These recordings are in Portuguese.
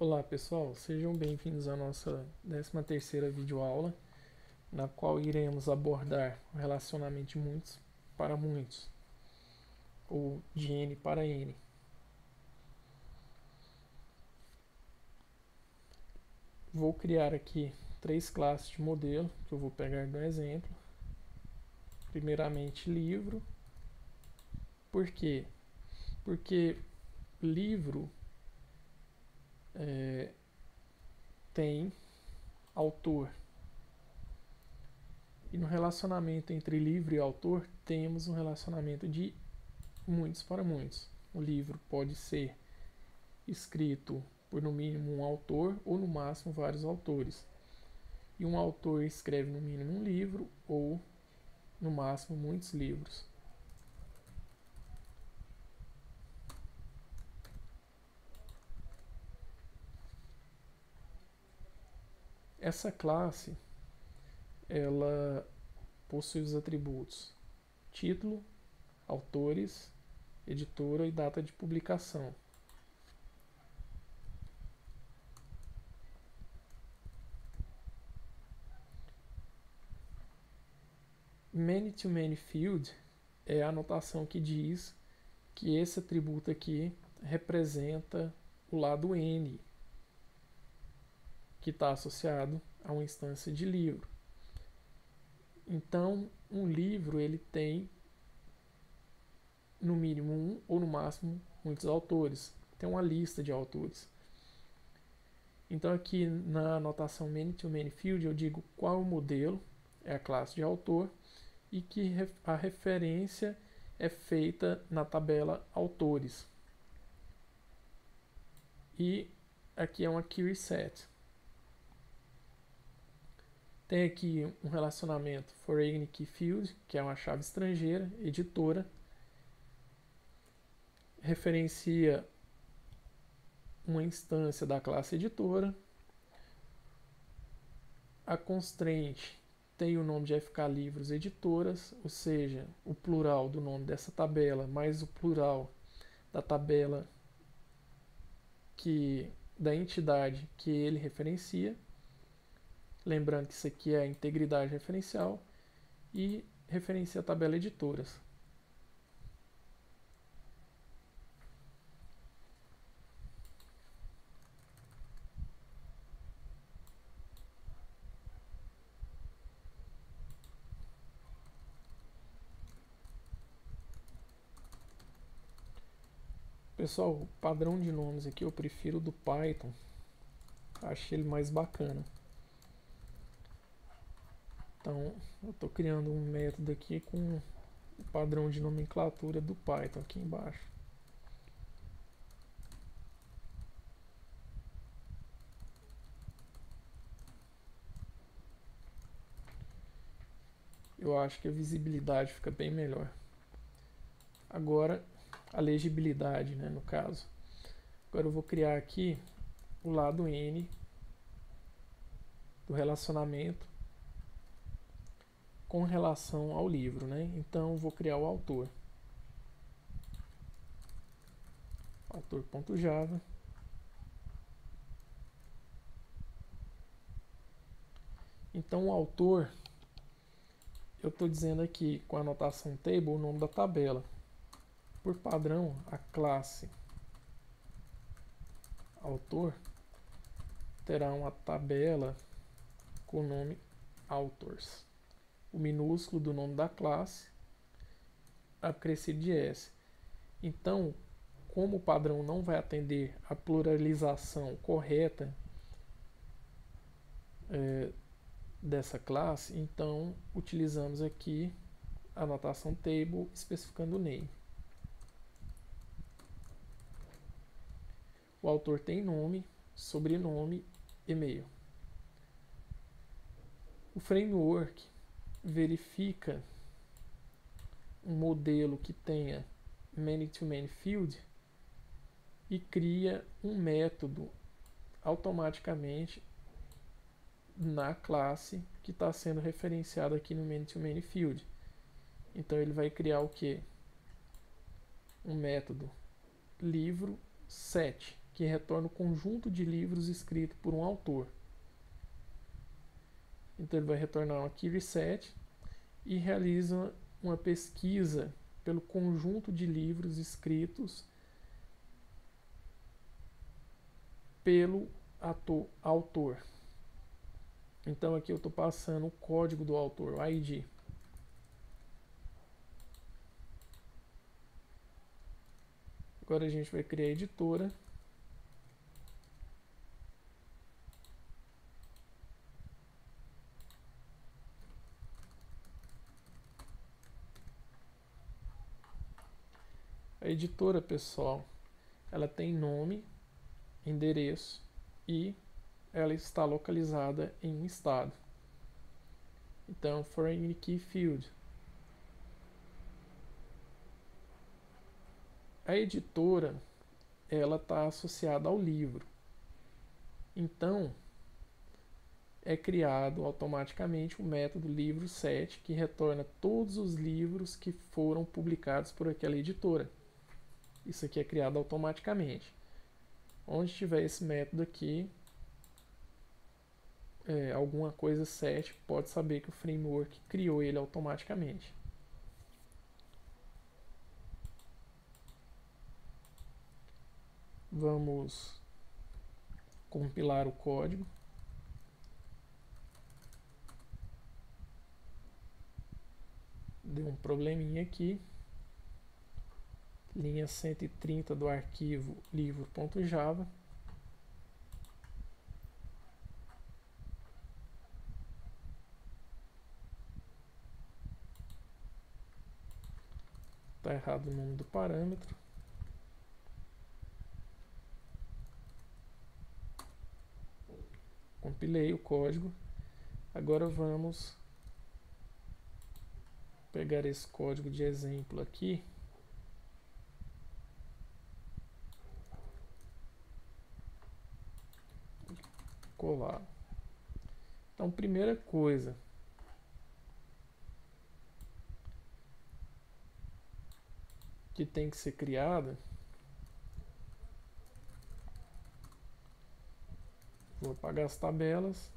Olá pessoal, sejam bem-vindos à nossa 13ª videoaula, na qual iremos abordar o relacionamento de muitos para muitos, ou de N para N. Vou criar aqui 3 classes de modelo, que eu vou pegar no exemplo. Primeiramente, livro. Por quê? Porque livro tem autor. E no relacionamento entre livro e autor, temos um relacionamento de muitos para muitos. O livro pode ser escrito por no mínimo um autor ou no máximo vários autores. E um autor escreve no mínimo um livro ou no máximo muitos livros. Essa classe ela possui os atributos título, autores, editora e data de publicação. Many-to-many field é a anotação que diz que esse atributo aqui representa o lado N, que está associado a uma instância de livro. Então, um livro ele tem no mínimo um ou no máximo muitos autores. Tem uma lista de autores. Então, aqui na anotação many-to-many field eu digo qual o modelo, é a classe de autor, e que a referência é feita na tabela autores. E aqui é uma query set. Tem aqui um relacionamento foreign key field, que é uma chave estrangeira, editora. Referencia uma instância da classe editora. A constraint tem o nome de FK Livros Editoras, ou seja, o plural do nome dessa tabela mais o plural da tabela da entidade que ele referencia. Lembrando que isso aqui é a integridade referencial e referencia a tabela editoras. Pessoal, o padrão de nomes aqui eu prefiro do Python. Achei ele mais bacana. Então, eu estou criando um método aqui com o padrão de nomenclatura do Python aqui embaixo. Eu acho que a visibilidade fica bem melhor. Agora, a legibilidade, né, no caso. Agora eu vou criar aqui o lado N do relacionamento com relação ao livro, né? Então eu vou criar o autor. Autor.java. Então o autor, eu estou dizendo aqui com a anotação table o nome da tabela. Por padrão, a classe autor terá uma tabela com o nome authors. O minúsculo do nome da classe acrescido de S. Então, como o padrão não vai atender a pluralização correta dessa classe, então utilizamos aqui a anotação table especificando o name. O autor tem nome, sobrenome, e-mail. O framework verifica um modelo que tenha many-to-many field e cria um método automaticamente na classe que está sendo referenciada aqui no many-to-many field. Então ele vai criar o que? Um método livro set. que retorna o conjunto de livros escritos por um autor. Então ele vai retornar um query set e realiza uma pesquisa pelo conjunto de livros escritos pelo autor. Então aqui eu estou passando o código do autor, o ID. Agora a gente vai criar a editora. A editora, pessoal, ela tem nome, endereço e ela está localizada em um estado. Então, foreign key field. A editora, ela está associada ao livro. Então, é criado automaticamente o método livro set, que retorna todos os livros que foram publicados por aquela editora. Isso aqui é criado automaticamente. Onde tiver esse método aqui, alguma coisa set, pode saber que o framework criou ele automaticamente. Vamos compilar o código. Deu um probleminha aqui. Linha 130 do arquivo livro.java. Está errado o nome do parâmetro. Compilei o código. Agora vamos pegar esse código de exemplo aqui. Colar. Então, primeira coisa, que tem que ser criada, vou apagar as tabelas.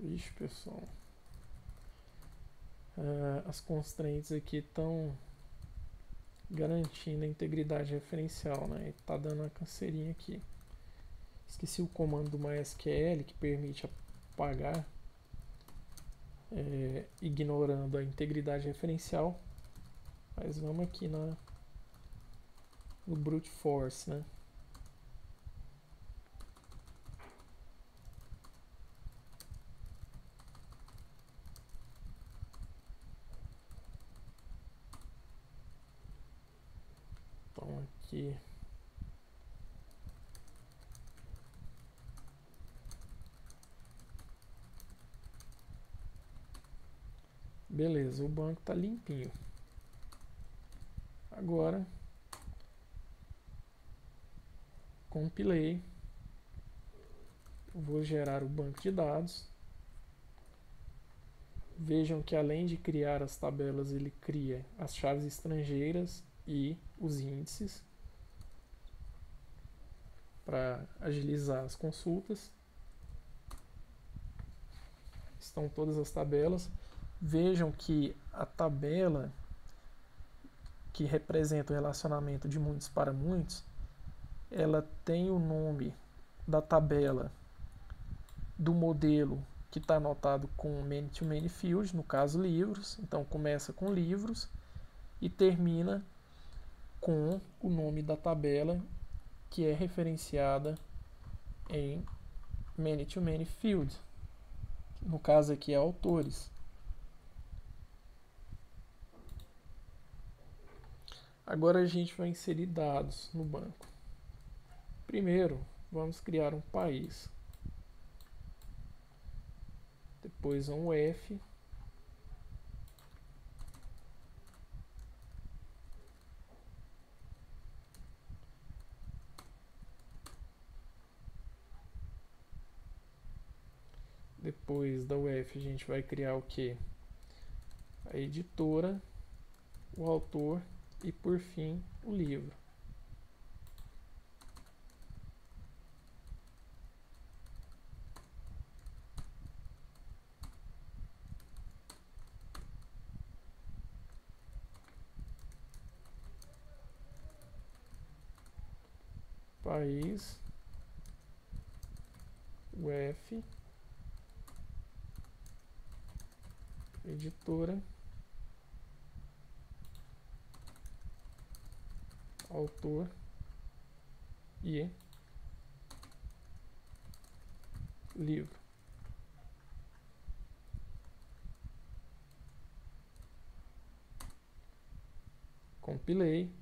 Ixi, pessoal. As constraints aqui estão garantindo a integridade referencial, né? E tá dando uma canseirinha aqui. Esqueci o comando do MySQL que permite apagar, ignorando a integridade referencial. Mas vamos aqui no brute force, né? Então aqui beleza, o banco está limpinho. Agora compilei, vou gerar o banco de dados. Vejam que além de criar as tabelas, ele cria as chaves estrangeiras e os índices para agilizar as consultas. Estão todas as tabelas. Vejam que a tabela que representa o relacionamento de muitos para muitos, ela tem o nome da tabela do modelo que está anotado com many-to-many field, no caso livros. Então começa com livros e termina com o nome da tabela que é referenciada em many-to-many field. No caso aqui é autores. Agora a gente vai inserir dados no banco. Primeiro, vamos criar um país. Depois um UF. Depois da UF a gente vai criar o que? A editora, o autor e por fim o livro. País, UF, editora, autor e livro. Compilei.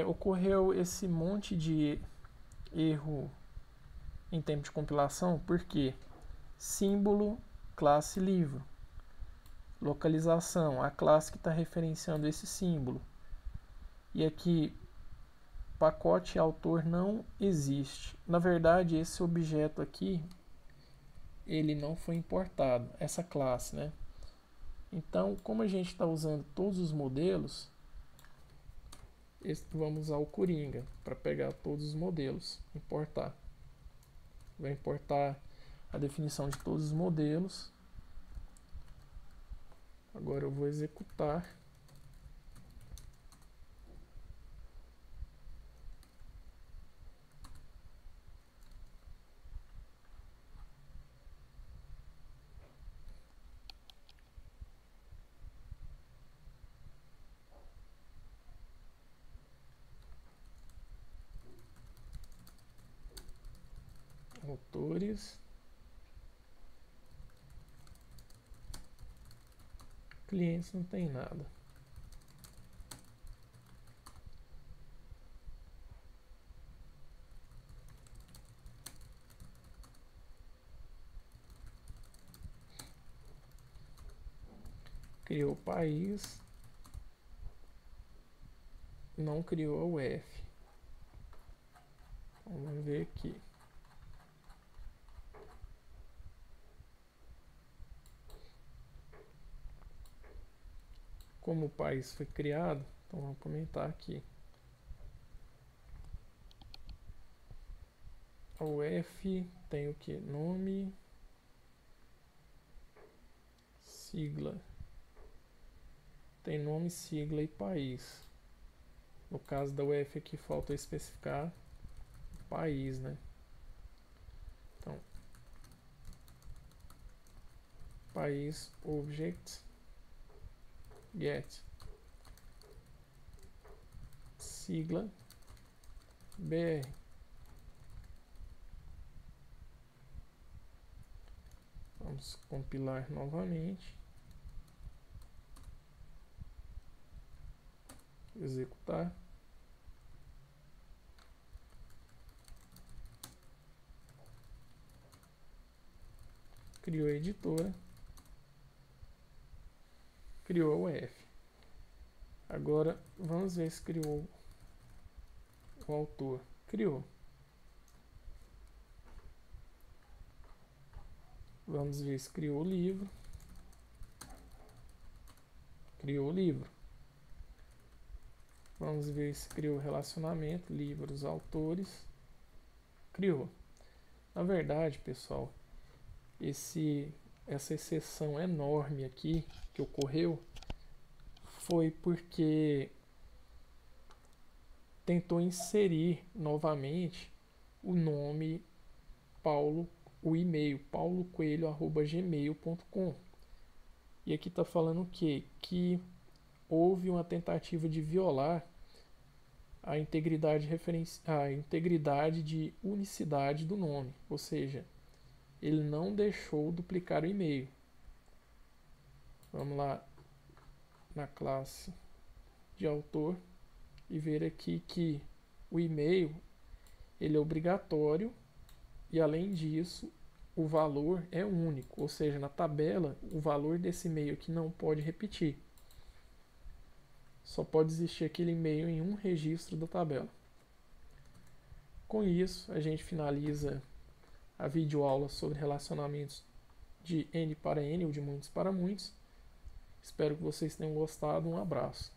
Ocorreu esse monte de erro em tempo de compilação porque símbolo, classe livro. Localização, a classe que está referenciando esse símbolo. E aqui, pacote autor não existe. Na verdade, esse objeto aqui, ele não foi importado, essa classe, né? Então, como a gente está usando todos os modelos, vamos usar o Coringa para pegar todos os modelos, importar. Vai importar a definição de todos os modelos. Agora eu vou executar. Autores, clientes não tem nada. Criou o país, não criou a UF. Vamos ver aqui. Como o país foi criado, então vamos comentar aqui. A UF tem o que? Nome, sigla. Tem nome, sigla e país. No caso da UF aqui falta especificar o país, né? Então, país, object, get, sigla, BR. Vamos compilar novamente. Executar. Criou a editora. Criou a UF. Agora vamos ver se criou o autor. Criou. Vamos ver se criou o livro. Criou o livro. Vamos ver se criou o relacionamento, livros, autores. Criou. Na verdade, pessoal, essa exceção enorme aqui que ocorreu foi porque tentou inserir novamente o nome Paulo o e-mail paulocoelho@gmail.com. E aqui está falando o quê? Que houve uma tentativa de violar a integridade de unicidade do nome, ou seja, ele não deixou duplicar o e-mail. Vamos lá na classe de autor e ver aqui que o e-mail ele é obrigatório e, além disso, o valor é único, ou seja, na tabela o valor desse e-mail aqui não pode repetir. Só pode existir aquele e-mail em um registro da tabela. Com isso, a gente finaliza a videoaula sobre relacionamentos de N para N ou de muitos para muitos. Espero que vocês tenham gostado. Um abraço.